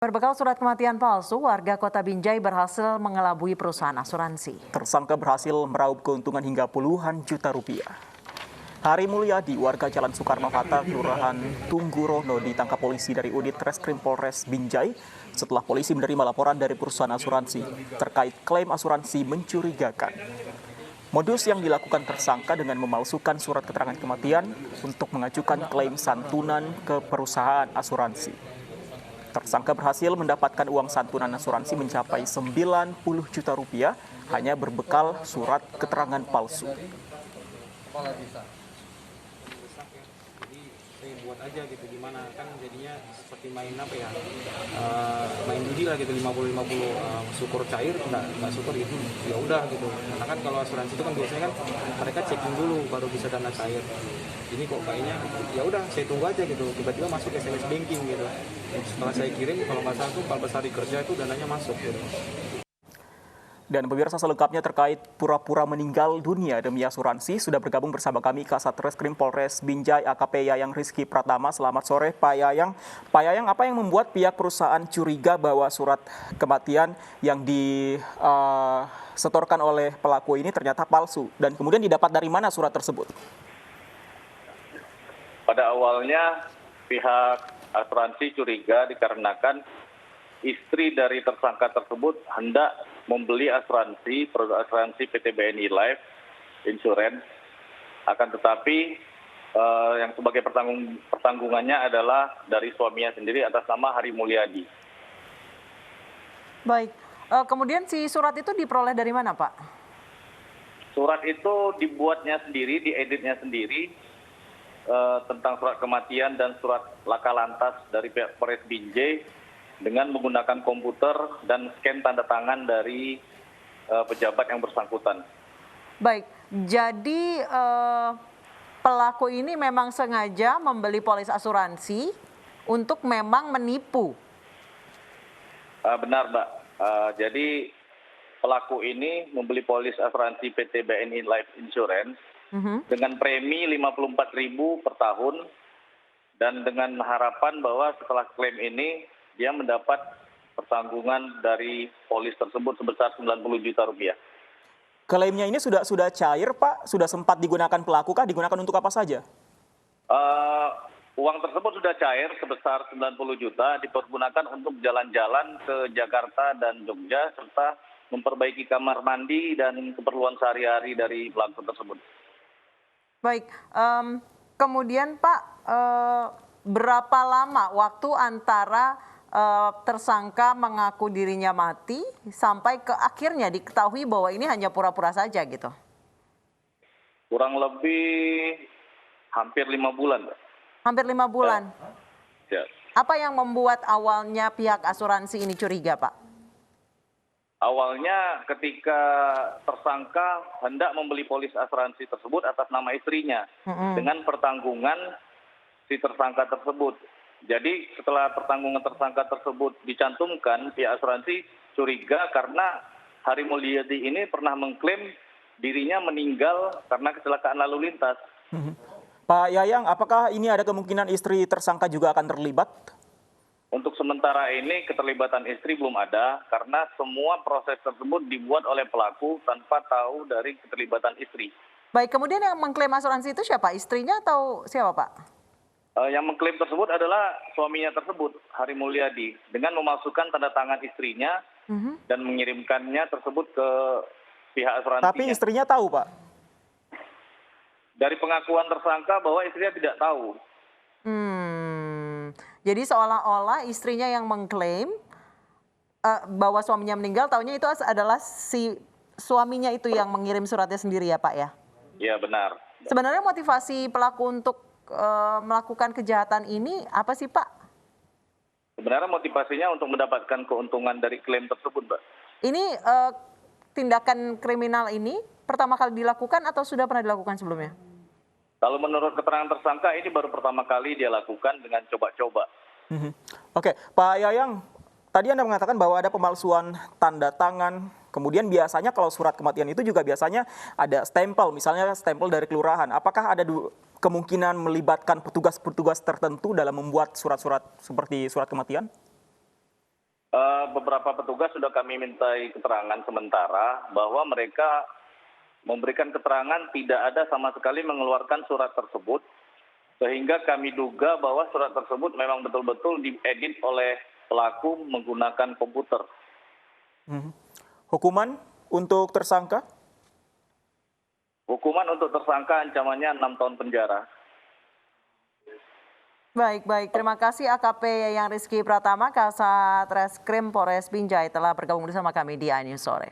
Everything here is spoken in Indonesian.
Berbekal surat kematian palsu, warga Kota Binjai berhasil mengelabui perusahaan asuransi. Tersangka berhasil meraup keuntungan hingga puluhan juta rupiah. Hari Mulyadi, warga Jalan Soekarno-Hatta, Kelurahan Tunggurono, ditangkap polisi dari unit Reskrim Polres Binjai setelah polisi menerima laporan dari perusahaan asuransi terkait klaim asuransi mencurigakan. Modus yang dilakukan tersangka dengan memalsukan surat keterangan kematian untuk mengajukan klaim santunan ke perusahaan asuransi. Tersangka berhasil mendapatkan uang santunan asuransi mencapai 90 juta rupiah hanya berbekal surat keterangan palsu. Buat aja gitu, gimana kan jadinya seperti main apa ya, main judi lah gitu, 50-50, syukur cair nggak syukur gitu, ya udah gitu. Karena kan kalau asuransi itu kan biasanya kan mereka checking dulu baru bisa dana cair. Ini kok kayaknya ya udah saya tunggu aja gitu, tiba-tiba masuk SMS banking gitu. Setelah saya kirim, kalau nggak salah tuh 14 hari kerja itu dananya masuk gitu. Dan pemirsa, selengkapnya terkait pura-pura meninggal dunia demi asuransi sudah bergabung bersama kami Kasat Reskrim Polres Binjai AKP Yayang Rizky Pratama. Selamat sore Pak Yayang. Pak Yayang, apa yang membuat pihak perusahaan curiga bahwa surat kematian yang disetorkan oleh pelaku ini ternyata palsu? Dan kemudian didapat dari mana surat tersebut? Pada awalnya pihak asuransi curiga dikarenakan istri dari tersangka tersebut hendak membeli asuransi, produk asuransi PT BNI Life Insurance, akan tetapi yang sebagai pertanggungannya adalah dari suaminya sendiri atas nama Hari Mulyadi. Baik, kemudian si surat itu diperoleh dari mana, Pak? Surat itu dibuatnya sendiri, dieditnya sendiri, tentang surat kematian dan surat laka lantas dari pihak Polres Binjai dengan menggunakan komputer dan scan tanda tangan dari pejabat yang bersangkutan. Baik, jadi pelaku ini memang sengaja membeli polis asuransi untuk memang menipu. Benar, Mbak. Jadi pelaku ini membeli polis asuransi PT BNI Life Insurance dengan premi 54.000 per tahun dan dengan harapan bahwa setelah klaim ini dia mendapat pertanggungan dari polis tersebut sebesar 90 juta rupiah. Klaimnya ini sudah cair, Pak? Sudah sempat digunakan pelaku kah? Digunakan untuk apa saja? Uang tersebut sudah cair sebesar 90 juta, dipergunakan untuk jalan-jalan ke Jakarta dan Jogja, serta memperbaiki kamar mandi dan keperluan sehari-hari dari pelaku tersebut. Baik, kemudian Pak, berapa lama waktu antara tersangka mengaku dirinya mati sampai ke akhirnya diketahui bahwa ini hanya pura-pura saja gitu? Kurang lebih hampir 5 bulan. Hampir 5 bulan? Ya. Apa yang membuat awalnya pihak asuransi ini curiga, Pak? Awalnya ketika tersangka hendak membeli polis asuransi tersebut atas nama istrinya dengan pertanggungan si tersangka tersebut. Jadi setelah pertanggungan tersangka tersebut dicantumkan, pihak asuransi curiga karena Hari Mulyadi ini pernah mengklaim dirinya meninggal karena kecelakaan lalu lintas. Pak Yayang, apakah ini ada kemungkinan istri tersangka juga akan terlibat? Untuk sementara ini keterlibatan istri belum ada karena semua proses tersebut dibuat oleh pelaku tanpa tahu dari keterlibatan istri. Baik, kemudian yang mengklaim asuransi itu siapa? Istrinya atau siapa, Pak? Yang mengklaim tersebut adalah suaminya tersebut, Hari Mulyadi, dengan memasukkan tanda tangan istrinya dan mengirimkannya tersebut ke pihak asuransinya. Tapi istrinya tahu, Pak? Dari pengakuan tersangka bahwa istrinya tidak tahu. Jadi seolah-olah istrinya yang mengklaim bahwa suaminya meninggal, taunya itu adalah si suaminya itu yang mengirim suratnya sendiri ya, Pak ya? Iya, benar. Sebenarnya motivasi pelaku untuk melakukan kejahatan ini apa sih, Pak? Sebenarnya motivasinya untuk mendapatkan keuntungan dari klaim tersebut, Mbak. Ini tindakan kriminal ini pertama kali dilakukan atau sudah pernah dilakukan sebelumnya? Kalau menurut keterangan tersangka ini baru pertama kali dia lakukan dengan coba-coba. Oke, Pak Yayang, tadi Anda mengatakan bahwa ada pemalsuan tanda tangan. Kemudian biasanya kalau surat kematian itu juga biasanya ada stempel, misalnya stempel dari kelurahan. Apakah ada kemungkinan melibatkan petugas-petugas tertentu dalam membuat surat-surat seperti surat kematian? beberapa petugas sudah kami mintai keterangan sementara bahwa mereka memberikan keterangan tidak ada sama sekali mengeluarkan surat tersebut, sehingga kami duga bahwa surat tersebut memang betul-betul diedit oleh pelaku menggunakan komputer. Hukuman untuk tersangka? Hukuman untuk tersangka ancamannya 6 tahun penjara. Baik. Terima kasih AKP Yang Rizky Pratama, Kasat Reskrim Polres Binjai telah bergabung bersama kami di iNews Sore.